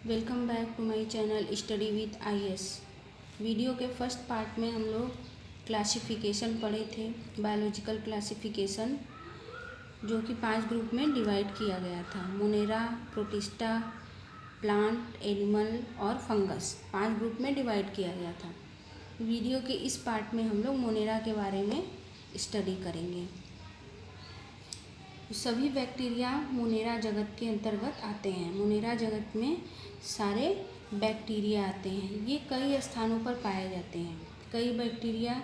Welcome back to my channel study with IAS. Video के first part में हम लोग क्लासिफिकेशन पढ़े थे, बायोलॉजिकल क्लासिफिकेशन, जो कि 5 ग्रुप में डिवाइड किया गया था। मोनेरा, प्रोटिस्टा, प्लांट, एनिमल और फंगस 5 ग्रुप में डिवाइड किया गया था। वीडियो के इस पार्ट में हम लोग मोनेरा के बारे में स्टडी करेंगे। सभी बैक्टीरिया मोनेरा जगत के अंतर्गत आते हैं। मोनेरा जगत में सारे बैक्टीरिया आते हैं। ये कई स्थानों पर पाए जाते हैं। कई बैक्टीरिया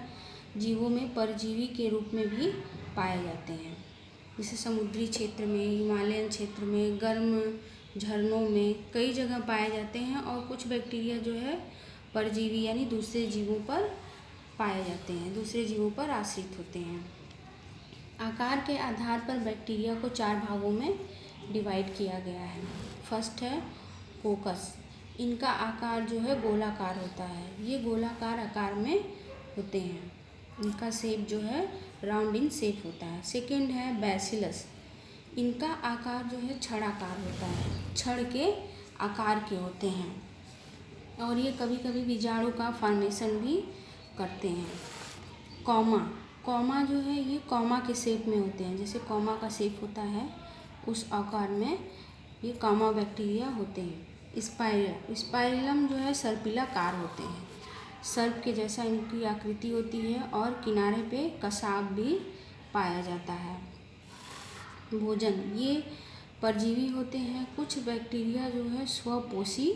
जीवों में परजीवी के रूप में भी पाए जाते हैं, जैसे समुद्री क्षेत्र में, हिमालयन क्षेत्र में, गर्म झरनों में कई जगह पाए जाते हैं। और कुछ बैक्टीरिया जो है परजीवी यानी दूसरे जीवों पर पाए जाते हैं, दूसरे जीवों पर आश्रित होते हैं। आकार के आधार पर बैक्टीरिया को 4 भागों में डिवाइड किया गया है। फर्स्ट है कोकस। इनका आकार जो है गोलाकार होता है। ये गोलाकार आकार में होते हैं। इनका शेप जो है राउंड इन शेप होता है। सेकंड है बैसिलस। इनका आकार जो है छड़ाकार होता है, छड़ के आकार के होते हैं और ये कभी कभी बीजाणु का फॉर्मेशन भी करते हैं। कॉमा जो है ये कॉमा के शेप में होते हैं, जैसे कॉमा का शेप होता है उस आकार में ये कॉमा बैक्टीरिया होते हैं। स्पाइरलम जो है सर्पिलाकार होते हैं, सर्प के जैसा इनकी आकृति होती है और किनारे पे कसाव भी पाया जाता है। भोजन, ये परजीवी होते हैं। कुछ बैक्टीरिया जो है स्वपोषी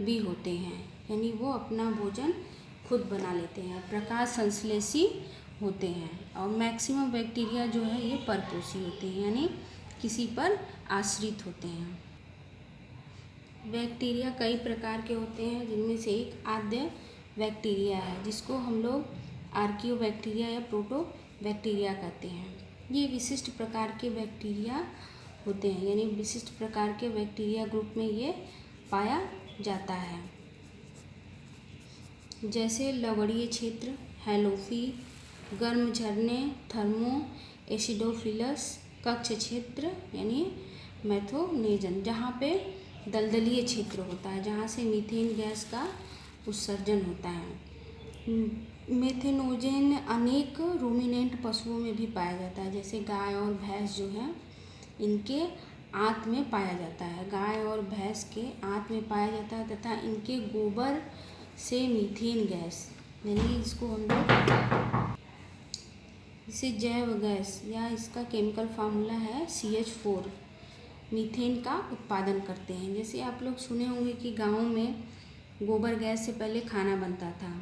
भी होते हैं, यानी वो अपना भोजन खुद बना लेते हैं। प्रकाश संश्लेषी होते हैं। और मैक्सिमम बैक्टीरिया जो है ये परपोषी होते हैं, यानी किसी पर आश्रित होते हैं। बैक्टीरिया कई प्रकार के होते हैं, जिनमें से एक आद्य बैक्टीरिया है, जिसको हम लोग आर्कियोबैक्टीरिया या प्रोटोबैक्टीरिया कहते हैं। ये विशिष्ट प्रकार के बैक्टीरिया होते हैं, यानी विशिष्ट प्रकार के बैक्टीरिया ग्रुप में ये पाया जाता है, जैसे लवणीय क्षेत्र, हैलोफी, गर्म झरने, थर्मो एसिडोफिलस, कक्ष क्षेत्र यानी मैथोनेजन, जहाँ पे दलदलीय क्षेत्र होता है, जहाँ से मीथेन गैस का उत्सर्जन होता है। मेथेनोजेन अनेक रूमिनेंट पशुओं में भी पाया जाता है, जैसे गाय और भैंस जो हैं इनके आंत में पाया जाता है। गाय और भैंस के आंत में पाया जाता है तथा इनके गोबर से मीथेन गैस, यानी इसको हम लोग इसे जैव गैस या इसका केमिकल फार्मूला है CH4, मीथेन का उत्पादन करते हैं। जैसे आप लोग सुने होंगे कि गाँव में गोबर गैस से पहले खाना बनता था।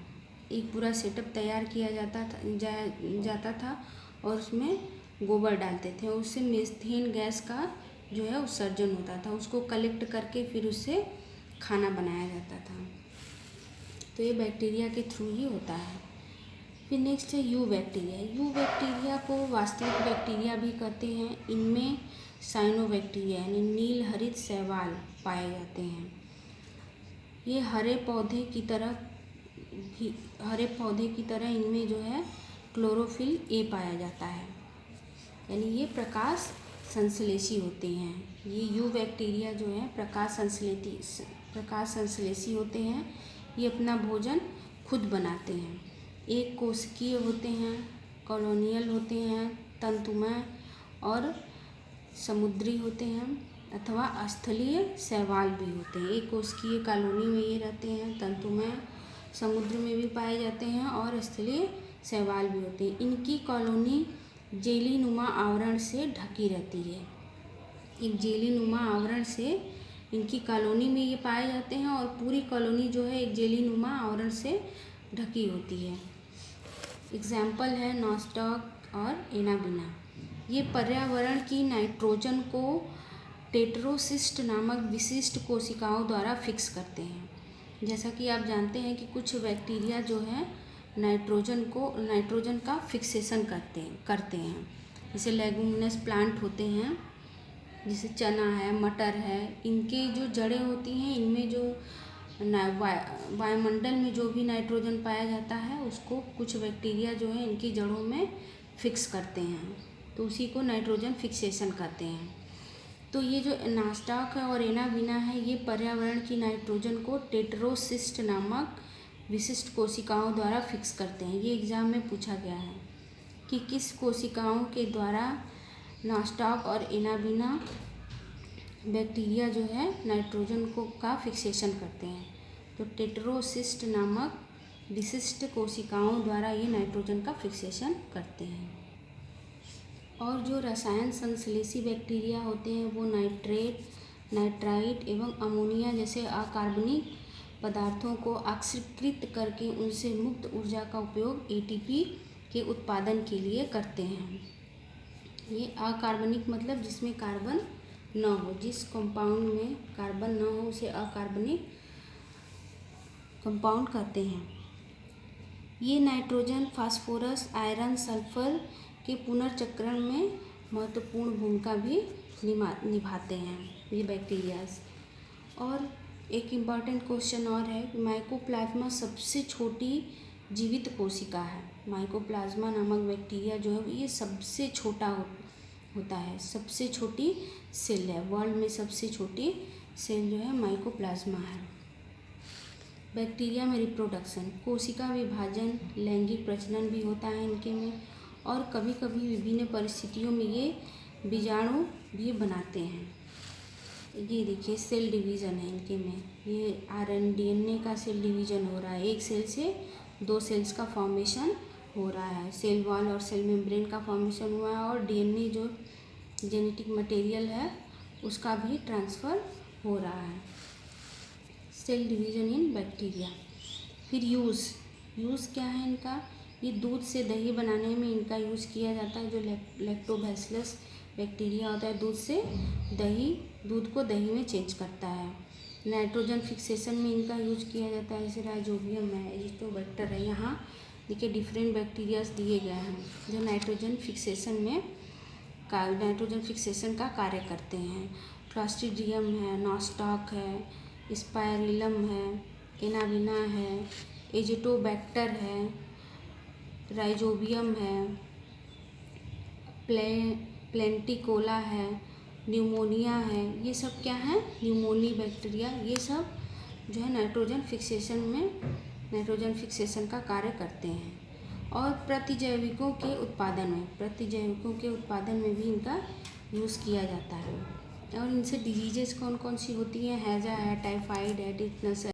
एक पूरा सेटअप तैयार किया जाता था और उसमें गोबर डालते थे, उससे मीथेन गैस का जो है उत्सर्जन होता था। उसको कलेक्ट करके फिर उससे खाना बनाया जाता था। तो ये बैक्टीरिया के थ्रू ही होता है। फिर नेक्स्ट है यू बैक्टीरिया। यू बैक्टीरिया को वास्तविक बैक्टीरिया भी कहते हैं। इनमें साइनोबैक्टीरिया यानी नील हरित शैवाल पाए जाते हैं। ये हरे पौधे की तरह इनमें जो है क्लोरोफिल ए पाया जाता है, यानी ये प्रकाश संश्लेषी होते हैं। ये यू बैक्टीरिया जो है प्रकाश संश्लेषी होते हैं। ये अपना भोजन खुद बनाते हैं। एक कोशिकीय होते हैं, कॉलोनियल होते हैं, तंतुमय और समुद्री होते हैं अथवा स्थलीय शैवाल भी होते हैं। एक कोशिकीय कॉलोनी में ये रहते हैं, तंतुमय समुद्र में भी पाए जाते हैं और स्थलीय शैवाल भी होते हैं। इनकी कॉलोनी जेलीनुमा आवरण से ढकी रहती है। एक जेलीनुमा आवरण से इनकी कॉलोनी में ये पाए जाते हैं और पूरी कॉलोनी जो है एक जेलीनुमा आवरण से ढकी होती है। एग्जाम्पल है नॉस्टॉक और एनाबिना। ये पर्यावरण की नाइट्रोजन को टेट्रोसिस्ट नामक विशिष्ट कोशिकाओं द्वारा फिक्स करते हैं। जैसा कि आप जानते हैं कि कुछ बैक्टीरिया जो है नाइट्रोजन का फिक्सेशन करते हैं। जैसे लेगुमिनस प्लांट होते हैं, जैसे चना है, मटर है, इनके जो जड़ें होती हैं इनमें जो वायुमंडल में जो भी नाइट्रोजन पाया जाता है उसको कुछ बैक्टीरिया जो है इनकी जड़ों में फिक्स करते हैं, तो उसी को नाइट्रोजन फिक्सेशन कहते हैं। तो ये जो नास्टाक है और एनाबीना है, ये पर्यावरण की नाइट्रोजन को टेट्रोसिस्ट नामक विशिष्ट कोशिकाओं द्वारा फिक्स करते हैं। ये एग्ज़ाम में पूछा गया है कि किस कोशिकाओं के द्वारा नास्टाक और एनाबीना बैक्टीरिया जो है नाइट्रोजन को का फिक्सेशन करते हैं। तो टेट्रोसिस्ट नामक विशिष्ट कोशिकाओं द्वारा ये नाइट्रोजन का फिक्सेशन करते हैं। और जो रसायन संश्लेषी बैक्टीरिया होते हैं वो नाइट्रेट, नाइट्राइट एवं अमोनिया जैसे अकार्बनिक पदार्थों को ऑक्सीकृत करके उनसे मुक्त ऊर्जा का उपयोग एटीपी के उत्पादन के लिए करते हैं। ये अकार्बनिक मतलब जिसमें कार्बन न हो, जिस कंपाउंड में कार्बन न हो उसे अकार्बनिक कंपाउंड कहते हैं। ये नाइट्रोजन, फास्फोरस, आयरन, सल्फर के पुनर्चक्रण में महत्वपूर्ण भूमिका भी निभाते हैं ये बैक्टीरियाज। और एक इम्पॉर्टेंट क्वेश्चन और है कि माइकोप्लाज्मा सबसे छोटी जीवित कोशिका है। माइकोप्लाज्मा नामक बैक्टीरिया जो है ये सबसे छोटा होता है, सबसे छोटी सेल है। वर्ल्ड में सबसे छोटी सेल जो है माइकोप्लाज्मा है। बैक्टीरिया में रिप्रोडक्शन, कोशिका विभाजन, लैंगिक प्रजनन भी होता है इनके में, और कभी कभी विभिन्न परिस्थितियों में ये बीजाणु भी बनाते हैं। ये देखिए सेल डिवीज़न है इनके में, ये RNA का सेल डिवीज़न हो रहा है, एक सेल से 2 सेल्स का फॉर्मेशन हो रहा है, सेल वॉल और सेल मेम्ब्रेन का फॉर्मेशन हुआ है, और DNA जो जेनेटिक मटेरियल है उसका भी ट्रांसफ़र हो रहा है। Cell division in bacteria. फिर यूज़ क्या है इनका, ये दूध से दही बनाने में इनका यूज़ किया जाता है। जो लैक्टोबैसिलस बैक्टीरिया होता है दूध को दही में चेंज करता है। नाइट्रोजन फिक्सेशन में इनका यूज किया जाता है, जैसे राइजोबियम है, एजिटोबैक्टर है। यहाँ देखिए डिफरेंट बैक्टीरियाज दिए गए हैं जो नाइट्रोजन फिक्सेशन का कार्य करते हैं। क्लॉस्ट्रीडियम है, नॉस्टॉक है, स्पाइरिलम है, एनाबीना है, एजिटोबैक्टर है, राइजोबियम है, प्लेंटिकोला है, न्यूमोनिया है। ये सब क्या है, न्यूमोनी बैक्टीरिया। ये सब जो है नाइट्रोजन फिक्सेशन का कार्य करते हैं। और प्रतिजैविकों के उत्पादन में भी इनका यूज़ किया जाता है। और इनसे डिजीजेस कौन कौन सी होती हैं, हैजा है, टाइफाइड है, टिटनस है,